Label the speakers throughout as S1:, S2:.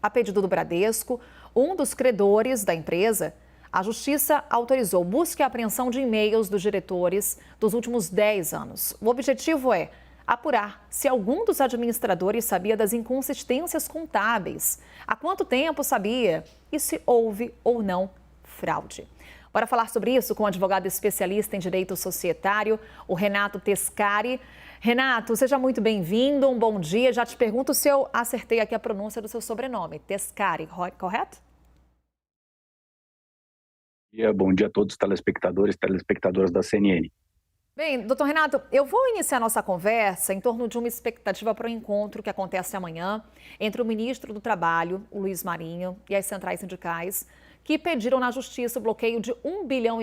S1: A pedido do Bradesco, um dos credores da empresa, a Justiça autorizou busca e apreensão de e-mails dos diretores dos últimos 10 anos. O objetivo é apurar se algum dos administradores sabia das inconsistências contábeis, há quanto tempo sabia e se houve ou não fraude. Bora falar sobre isso com o advogado especialista em direito societário, o Renato Tescari. Renato, seja muito bem-vindo, um bom dia. Já te pergunto se eu acertei aqui a pronúncia do seu sobrenome, Tescari, correto?
S2: Bom dia a todos os telespectadores e telespectadoras da CNN.
S1: Bem, doutor Renato, eu vou iniciar nossa conversa em torno de uma expectativa para o encontro que acontece amanhã entre o ministro do Trabalho, o Luiz Marinho, e as centrais sindicais, que pediram na Justiça o bloqueio de R$1,5 bilhão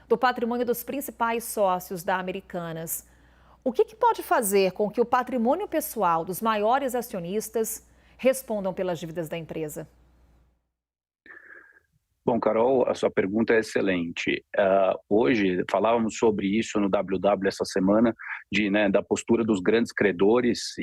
S1: do patrimônio dos principais sócios da Americanas. O que pode fazer com que o patrimônio pessoal dos maiores acionistas respondam pelas dívidas da empresa?
S2: Bom, Carol, a sua pergunta é excelente. Hoje, falávamos sobre isso no WW essa semana, da postura dos grandes credores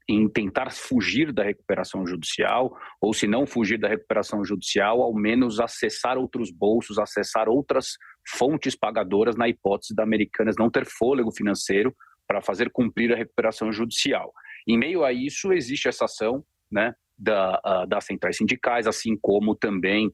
S2: em tentar fugir da recuperação judicial, ou se não fugir da recuperação judicial, ao menos acessar outros bolsos, acessar outras fontes pagadoras na hipótese da Americanas não ter fôlego financeiro para fazer cumprir a recuperação judicial. Em meio a isso, existe essa ação, das centrais sindicais, assim como também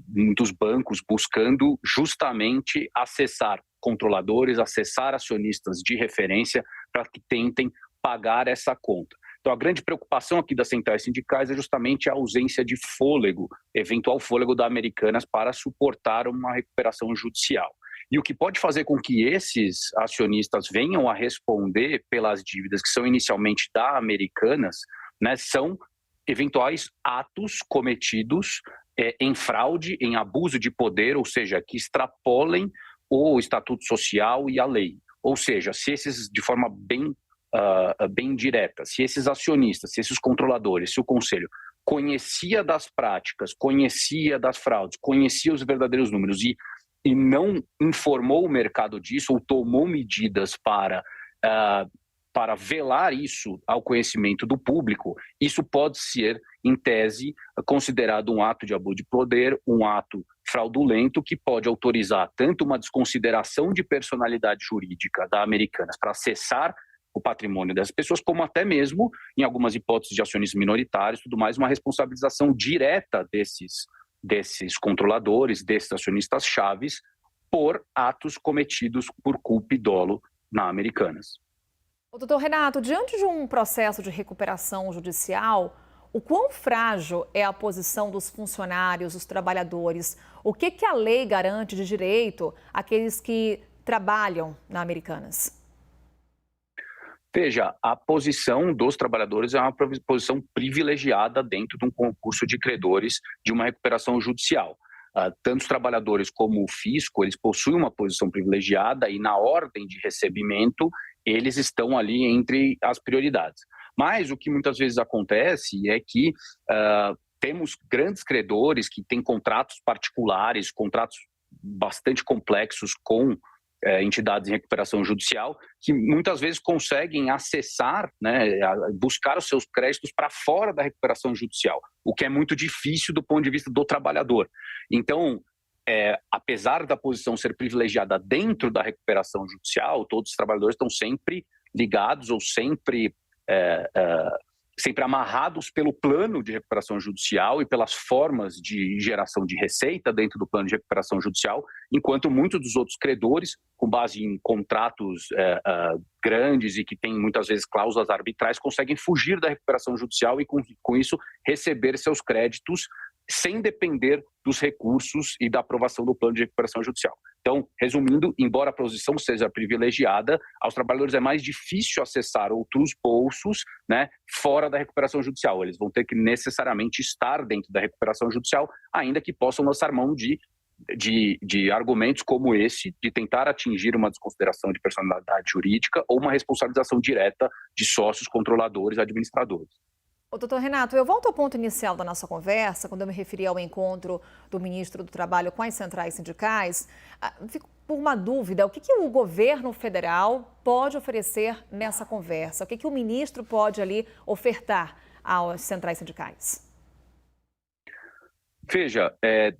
S2: muitos bancos buscando justamente acessar controladores, acessar acionistas de referência para que tentem pagar essa conta. Então, a grande preocupação aqui das centrais sindicais é justamente a ausência de fôlego, eventual fôlego da Americanas para suportar uma recuperação judicial. E o que pode fazer com que esses acionistas venham a responder pelas dívidas que são inicialmente da Americanas, são eventuais atos cometidos em fraude, em abuso de poder, ou seja, que extrapolem o estatuto social e a lei. Ou seja, se esses, de forma bem direta, se esses acionistas, se esses controladores, se o conselho conhecia das práticas, conhecia das fraudes, conhecia os verdadeiros números e não informou o mercado disso ou tomou medidas para velar isso ao conhecimento do público, isso pode ser, em tese, considerado um ato de abuso de poder, um ato fraudulento que pode autorizar tanto uma desconsideração de personalidade jurídica da Americanas para acessar o patrimônio dessas pessoas, como até mesmo, em algumas hipóteses de acionistas minoritários, tudo mais, uma responsabilização direta desses controladores, desses acionistas chaves, por atos cometidos por culpa e dolo na Americanas.
S1: Doutor Renato, diante de um processo de recuperação judicial, o quão frágil é a posição dos funcionários, dos trabalhadores? O que a lei garante de direito àqueles que trabalham na Americanas?
S2: Veja, a posição dos trabalhadores é uma posição privilegiada dentro de um concurso de credores de uma recuperação judicial. Tanto os trabalhadores como o fisco, eles possuem uma posição privilegiada e na ordem de recebimento, eles estão ali entre as prioridades. Mas o que muitas vezes acontece é que temos grandes credores que têm contratos particulares, contratos bastante complexos com entidades em recuperação judicial, que muitas vezes conseguem acessar, buscar os seus créditos para fora da recuperação judicial, o que é muito difícil do ponto de vista do trabalhador. Então, apesar da posição ser privilegiada dentro da recuperação judicial, todos os trabalhadores estão sempre ligados ou sempre amarrados pelo plano de recuperação judicial e pelas formas de geração de receita dentro do plano de recuperação judicial, enquanto muitos dos outros credores, com base em contratos grandes e que têm muitas vezes cláusulas arbitrais, conseguem fugir da recuperação judicial e com isso receber seus créditos sem depender dos recursos e da aprovação do plano de recuperação judicial. Então, resumindo, embora a posição seja privilegiada, aos trabalhadores é mais difícil acessar outros bolsos, fora da recuperação judicial. Eles vão ter que necessariamente estar dentro da recuperação judicial, ainda que possam lançar mão de argumentos como esse, de tentar atingir uma desconsideração de personalidade jurídica ou uma responsabilização direta de sócios, controladores e administradores.
S1: Doutor Renato, eu volto ao ponto inicial da nossa conversa, quando eu me referi ao encontro do ministro do Trabalho com as centrais sindicais. Fico por uma dúvida, o que o governo federal pode oferecer nessa conversa? O que o ministro pode ali ofertar às centrais sindicais?
S2: Veja,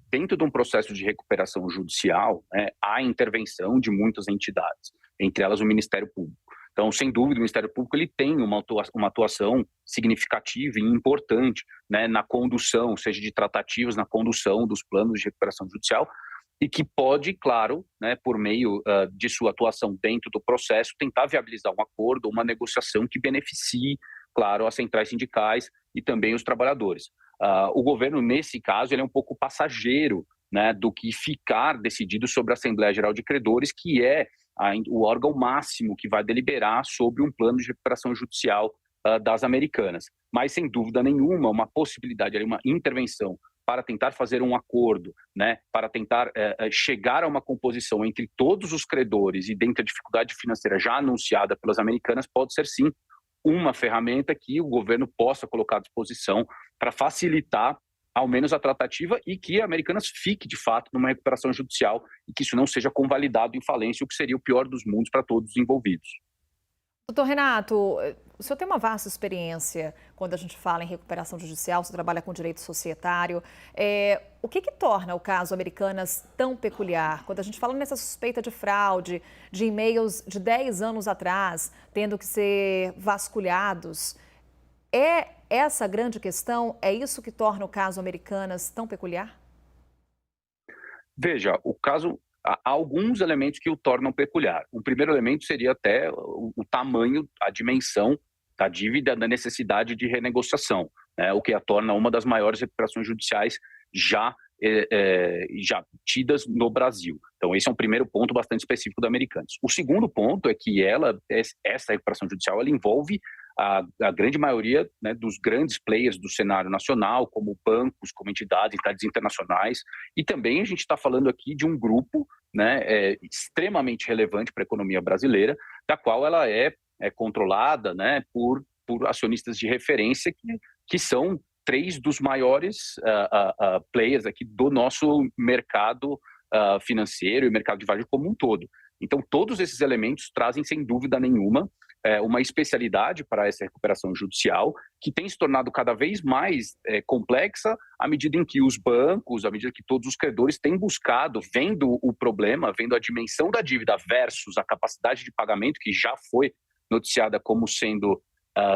S2: dentro de um processo de recuperação judicial, há intervenção de muitas entidades, entre elas o Ministério Público. Então, sem dúvida, o Ministério Público ele tem uma atuação significativa e importante, né, na condução, seja de tratativas, na condução dos planos de recuperação judicial, e que pode, claro, né, por meio de sua atuação dentro do processo, tentar viabilizar um acordo, uma negociação que beneficie, claro, as centrais sindicais e também os trabalhadores. O governo, nesse caso, ele é um pouco passageiro, né, do que ficar decidido sobre a Assembleia Geral de Credores, que é o órgão máximo que vai deliberar sobre um plano de recuperação judicial das Americanas. Mas, sem dúvida nenhuma, uma possibilidade, uma intervenção para tentar fazer um acordo, né, para tentar chegar a uma composição entre todos os credores e dentro da dificuldade financeira já anunciada pelas Americanas, pode ser sim uma ferramenta que o governo possa colocar à disposição para facilitar ao menos a tratativa e que a Americanas fique de fato numa recuperação judicial e que isso não seja convalidado em falência, o que seria o pior dos mundos para todos os envolvidos.
S1: Doutor Renato, o senhor tem uma vasta experiência quando a gente fala em recuperação judicial, você trabalha com direito societário. O que torna o caso Americanas tão peculiar? Quando a gente fala nessa suspeita de fraude, de e-mails de 10 anos atrás, tendo que ser vasculhados, é essa a grande questão? É isso que torna o caso Americanas tão peculiar?
S2: Veja, o caso, há alguns elementos que o tornam peculiar. O primeiro elemento seria até o tamanho, a dimensão da dívida, da necessidade de renegociação, né, o que a torna uma das maiores recuperações judiciais já tidas no Brasil. Então, esse é um primeiro ponto bastante específico da Americanas. O segundo ponto é que essa recuperação judicial ela envolve a grande maioria, né, dos grandes players do cenário nacional, como bancos, como entidades internacionais, e também a gente está falando aqui de um grupo, né, extremamente relevante para a economia brasileira, da qual ela é controlada, né, por acionistas de referência que são 3 dos maiores players aqui do nosso mercado financeiro e mercado de varejo como um todo. Então, todos esses elementos trazem, sem dúvida nenhuma, uma especialidade para essa recuperação judicial que tem se tornado cada vez mais complexa à medida em que os bancos, à medida que todos os credores têm buscado, vendo o problema, vendo a dimensão da dívida versus a capacidade de pagamento, que já foi noticiada como sendo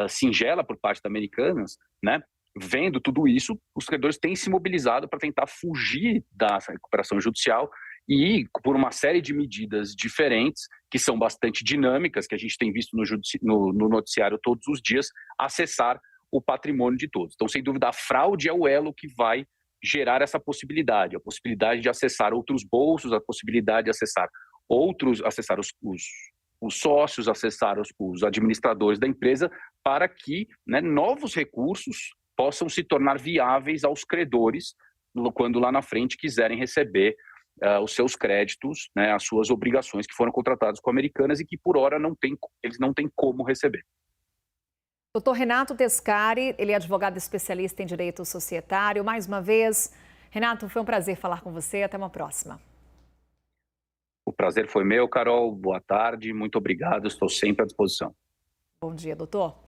S2: singela por parte da Americanas, né? Vendo tudo isso, os credores têm se mobilizado para tentar fugir da recuperação judicial e, por uma série de medidas diferentes, que são bastante dinâmicas, que a gente tem visto no noticiário todos os dias, acessar o patrimônio de todos. Então, sem dúvida, a fraude é o elo que vai gerar essa possibilidade, a possibilidade de acessar outros bolsos, a possibilidade de acessar os sócios, acessar os administradores da empresa, para que, né, novos recursos possam se tornar viáveis aos credores quando lá na frente quiserem receber os seus créditos, né, as suas obrigações que foram contratadas com Americanas e que por hora eles não têm como receber.
S1: Doutor Renato Tescari, ele é advogado especialista em direito societário. Mais uma vez, Renato, foi um prazer falar com você. Até uma próxima.
S2: O prazer foi meu, Carol. Boa tarde, muito obrigado. Estou sempre à disposição.
S1: Bom dia, doutor.